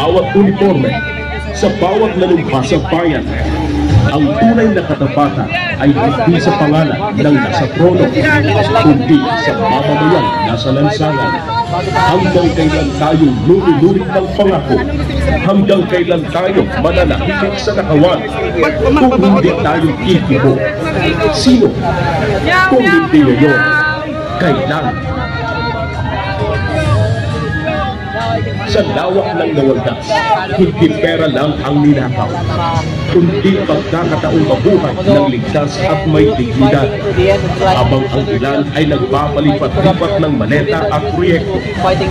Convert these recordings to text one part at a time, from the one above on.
bawat uniforme, sa bawat lalumpas sa bayan. Ang tunay na katapatan ay hindi sa pangalan ng nasa trono, kundi sa mamamayang nasa lansangan. Hanggang kailan tayo luli-lulit ng pangako? Hanggang kailan tayo mananahimik sa nakawan? Kung hindi tayo kikibo, sino? Kung hindi ngayon, kailan? Sa lawak ng nawagas, hindi pera lang ang ninakaw, kundi pagkakataong mabuhay ng ligtas at may dignidad. Habang ang ilan ay nagpapalipat-lipat ng maleta at proyekto,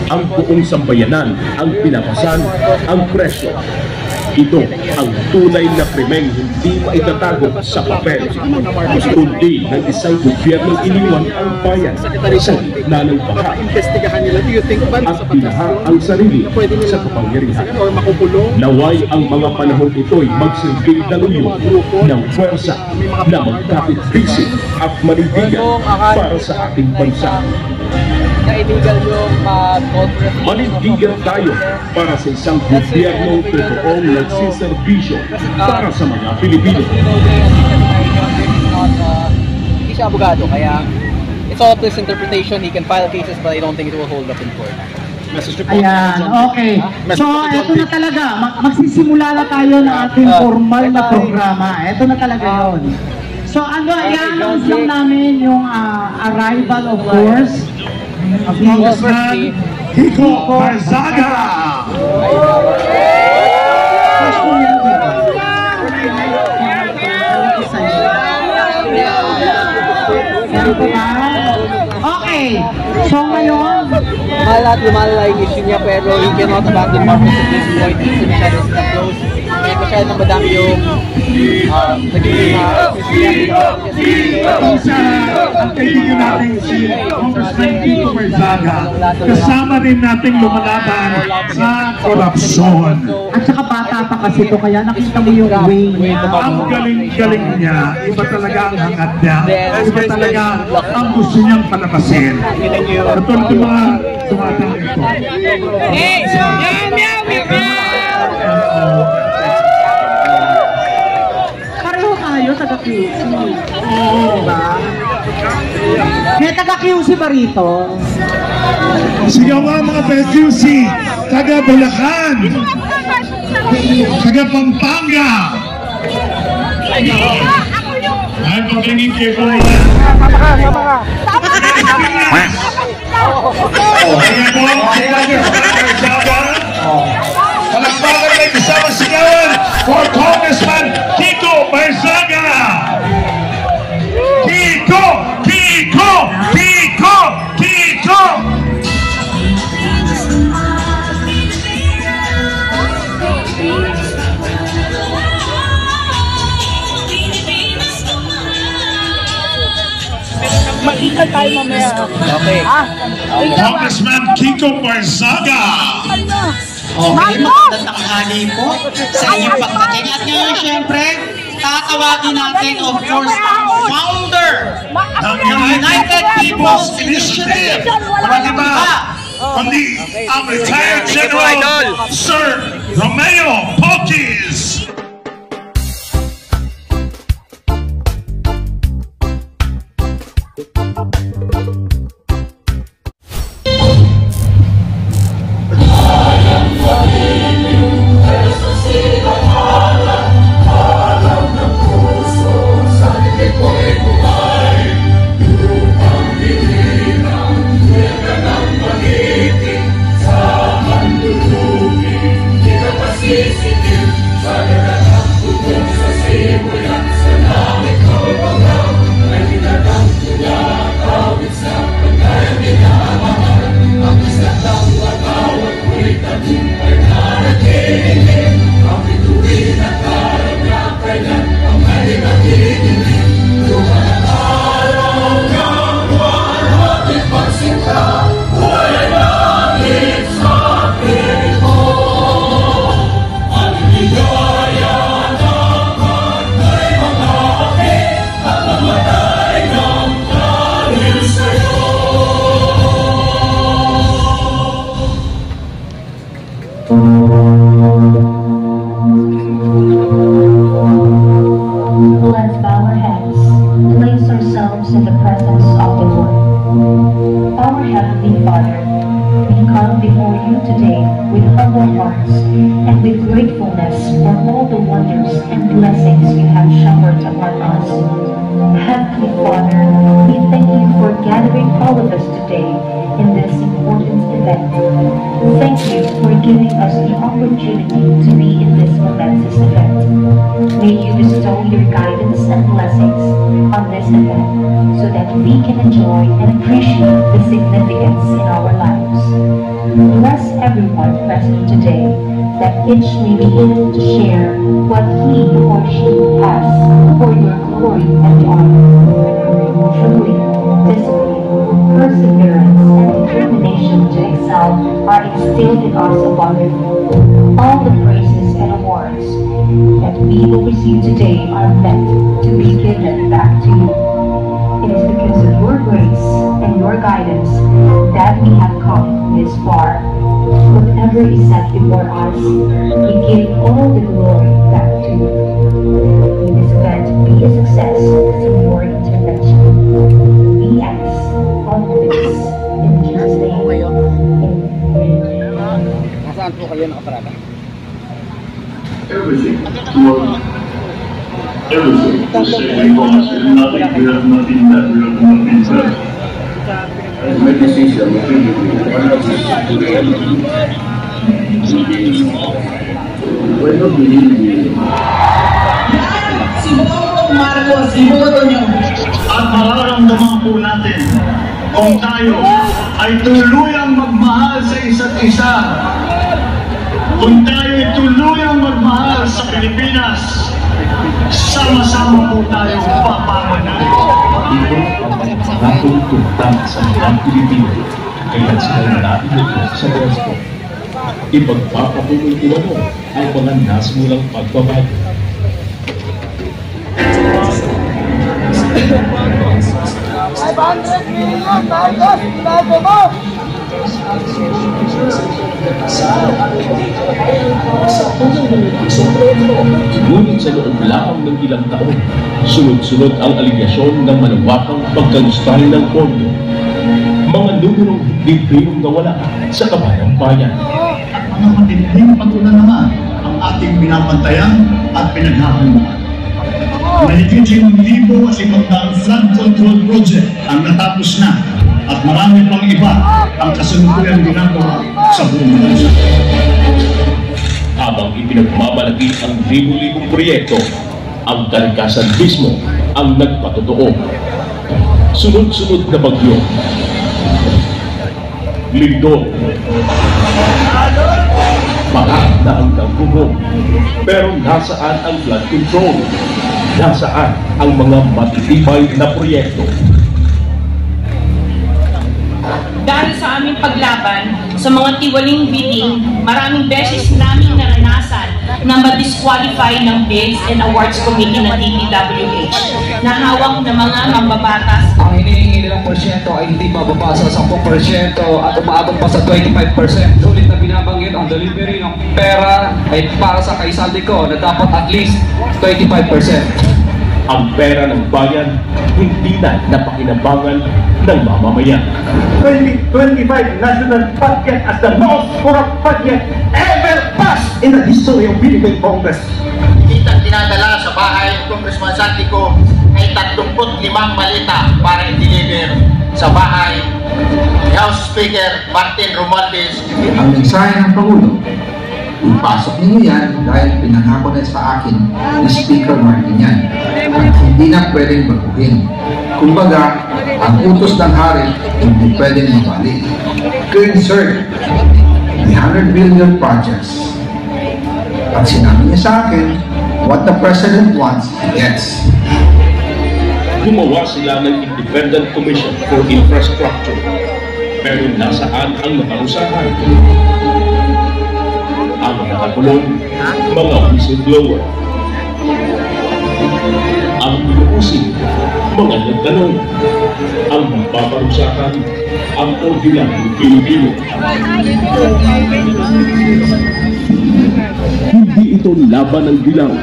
ang buong sambayanan ang pinapasan ang presyo. Ito ang tunay na krimeng hindi maitatago sa papel, kundi ng isang gobyernong iniwan ang bayan sa gitna ng baha at binaha ang sarili sa kapangyarihan. Naway ang mga panahon ito'y magsilbing daluyo ng pwersa na magkapit-bisig at manindigan para sa ating bansa. Na-illegal yung manindigan tayo para sa isang gobyernong totoong nagsiservisyo para sa mga Pilipino. Hindi siya abogado, kaya it's all to his interpretation. He can file cases, but I don't think it will hold up in court. Ayan, okay. So, ito na talaga. Magsisimula na tayo ng ating formal na programa. Ito na talaga yun. So, i-announce lang namin yung arrival, of course, of Congressman Kiko Barzaga! Okay, so ngayon, lumalala yung issue niya, pero he cannot abandon Marcos at this point. Kasi masyado sila close. Kaya masyado nang madami yung nagiging Isa ang kaibigan natin si Congressman Kiko Barzaga. Kasama rin natin lumalaban sa korupsyon. At saka bata pa kasi ito, kaya nakita mo yung way niya. Ang galing-galing niya, iba talaga ang hangad niya, iba talaga ang gusto niyang palabasin. Katulad yung mga tumatang ito. Hey! Meow, meow, meow! Pareho tayo, taga-QC. Diba? May taga-QC ba rito? Sigaw nga mga taga-QC, taga-Bulacan, taga-Pampanga. Ay, pagkingin kayo po. Tama ka! Palakpakan na isang sigawan for Congressman Kiko Barzaga! Kiko! Kiko! Kiko! Kiko! Mag-ikan tayo mamaya. Okay. Congressman Kiko Barzaga! Okay, magandang tanghali po sa inyong pagdating. At ngayon, syempre, tatawagin natin, of course, ang founder ng United People's Initiative. Walang iba, kundi ang retired General Sir Romeo Poquis. Let's bow our heads and place ourselves in the presence of the Lord. Our Heavenly Father, we come before you today with humble hearts and with gratefulness for all the wonders and blessings you have showered upon us. Heavenly Father, we thank you for gathering all of us today in this important event. Thank you for giving us the opportunity to be in this momentous event. May you bestow your guidance and blessings on this event so that we can enjoy and appreciate the significance in our lives. Bless everyone present today, that each may be able to share what he or she has for your glory and honor. Truly, discipline, perseverance, and determination to excel are instilled in us abundantly. All the praises and awards that we will receive today are meant to be given back to you. It is because of your grace and your guidance that we have come this far. Whatever is set before us, we give all the glory back to you. May this event be a success through your intervention. We ask all of this in Jesus' name. Amen. Nasaan po kayo nakaparada? Everything. Everything. To say nothing good, nothing bad, nothing bad. My decision, why not believe me? Si Bongbong Marcos, iboto niyo. At mararamdaman po natin kung tayo ay tuluyang magmahal sa isa't isa. Kung tayo ay tuluyang magmahal sa Pilipinas, sama-sama po tayong papamanan. Ito ang natutugtang sa mga Pilipino, kaya sila natin sa Diyos. Ipagpapatuloy ko mo ang mga nasimulang pagbabago. $500 million, Marcos! Binago mo! Ngunit sa loob lamang ng ilang taon, sunod-sunod ang aligasyon ng malawakang pagkalustahin ng pondo. Mga numerong hindi pinong nawala sa kabayang bayan. At mga matinding patulan naman ang ating binabantayan at pinaghahandaan. Mahigit 5,000 flood control project ang natapos na at marami pang iba ang kasalukuyang ginagawa sa buong bansa. Habang ipinagmamalaki ang libu-libong proyekto, ang kalikasan mismo ang nagpatotoo. Sunod-sunod na bagyo, lindol, baka na ang tagugong. Pero nasaan ang flood control? Nasaan ang mga matitibay na proyekto? Dahil sa aming paglaban sa mga tiwaling bidding, maraming beses naming naranasan na ma-disqualify ng bids and awards committee ng DPWH na hawak ng mga mambabatas. Ang hinihingi nilang porsyento ay hindi mababa sa 10% at umaabot pa sa 25%. Ulit na binabanggit ang delivery ng pera ay para sa kaisali ko na dapat at least 25%. Ang pera ng bayan hindi na napakinabangan ng mamamayan. 2025 National Budget as the most corrupt budget ever passed in the history of Philippine Congress. Kitang dinadala sa bahay ng Congressman Santico ay 35 malita para i-deliver sa bahay ni House Speaker Martin Romualdez. Ang mensahe ng Pangulo, ipasok ninyo yan dahil pinangako na sa akin ni Speaker Martin yan. At hindi na pwedeng baguhin. Kumbaga, ang utos ng hari hindi pwedeng mabalik. To-insert the 100 billion projects. At sinabi niya sa akin, what the President wants, he gets. Gumawa sila ng Independent Commission for Infrastructure. Pero nasaan ang nakausahan? Ang nakakulong, mga whistleblower. Ang inuusig, mga nagtanong. Ang mapaparusakan, ang ordinaryong Pilipino. ito laban ng dilaw.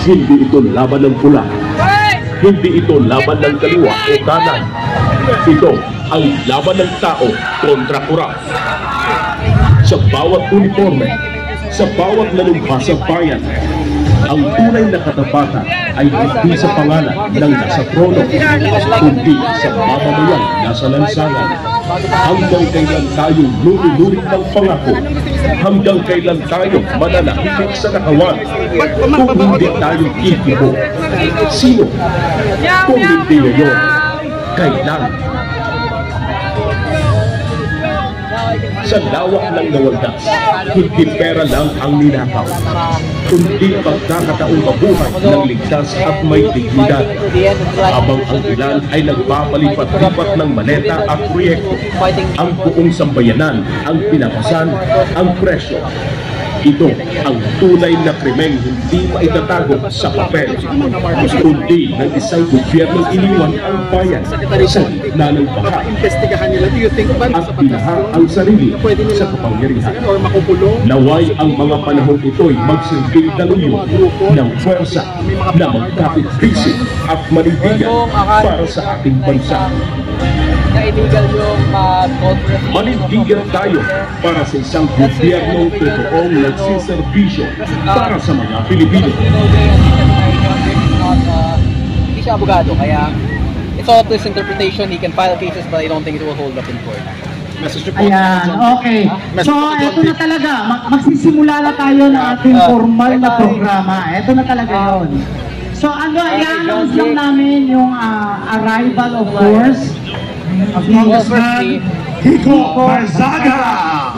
Hindi ito laban ng pula. Hindi ito laban ng kaliwa o kanan. Ito ang laban ng tao kontra kurap. Sa bawat uniforme, sa bawat lalumpa sa bayan, ang tunay na katapatan ay hindi sa pangalan ng nasa trono, kundi sa mamamayang nasa lansangan. Hanggang kailan tayo luli-lulit ng pangako? Hanggang kailan tayo mananahimik sa nakawan? Kung hindi tayo ikibo, sino? Kung hindi ngayon, kailan? Sa lawak ng nawagas, hindi pera lang ang ninakaw, kundi pagkakataong mabuhay ng ligtas at may dignidad. Habang ang ilan ay nagpapalipat-lipat ng maleta at proyekto, ang buong sambayanan ang pinapasan ang presyo. Ito ang tunay na krimeng hindi maitatago sa papel, kundi ng isang gobyernong iniwan ang bayan sa gitna ng baha at binaha ang sarili sa kapangyarihan. Naway ang mga panahon ito'y magsilbing daluyo ng pwersa na magkapit-bisig at manindigan para sa ating bansa. Na-illegal yung manindigan tayo para sa isang gobyernong totoong nagsiservisyo para sa mga Pilipino. Hindi siya abogado, kaya it's all this interpretation. He can file cases but I don't think it will hold up in court. Ayan, okay. So, eto na talaga. Magsisimula na tayo ng ating formal na programa. Eto na talaga yun. So, i-announce lang namin yung arrival, of course, of Congressman Kiko Barzaga!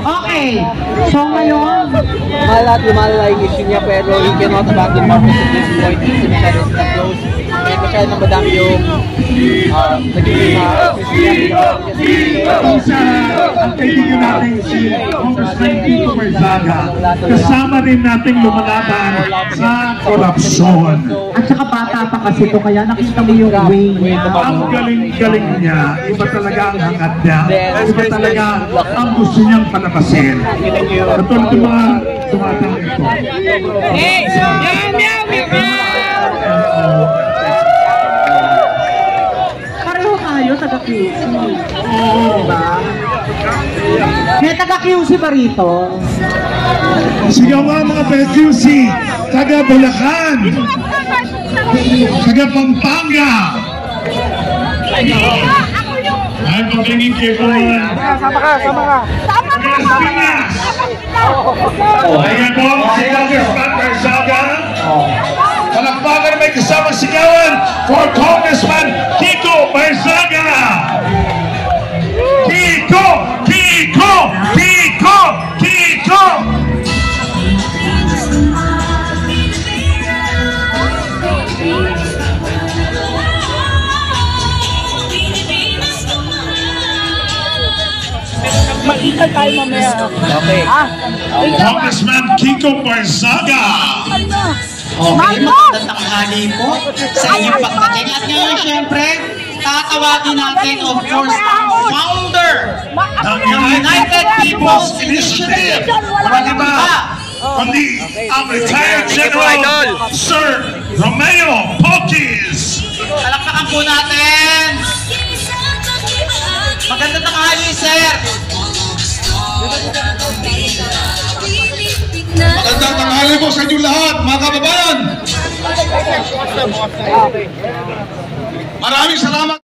Okay, so ngayon, mahal yung issue niya pero he cannot abandon Marcos at this point. Kasi masyado sila close. Kaya masyado nang madami yung nagiging Isa ang kaibigan natin si Congressman Kiko Barzaga. Kasama rin natin lumalaban sa korupsyon. At saka bata pa kasi ito, kaya nakita mo yung way niya. Ang galing-galing niya, iba talaga ang hangad niya, iba talaga ang gusto niyang palabasin. Katulad yung mga tumatang ito. Pareho tayo, taga-QC. Diba? May taga-QC ba rito? Sigaw nga mga taga-QC, taga-Bulacan, taga-Pampanga. Ay, pagtingin kayo po. Sama ka. Pinas. Ayan po, si Congressman Barzaga. Palakpakan may kasamang sigawan for Congressman Kiko Barzaga. Kiko! Kiko! Kiko! Kiko! Mag-ikal tayo mamaya. Okay. Congressman Kiko Barzaga. Okay, magandang tanghali po sa inyong pagdating. At ngayon, syempre, tatawagin natin, of course, founder ng United People's Initiative. Walang iba, kundi ang retired General Sir Romeo Poquis. Palakpakan po natin. Magandang tanghali, sir. Magandang tanghali po sa inyo lahat, mga kababayan. Maraming salamat.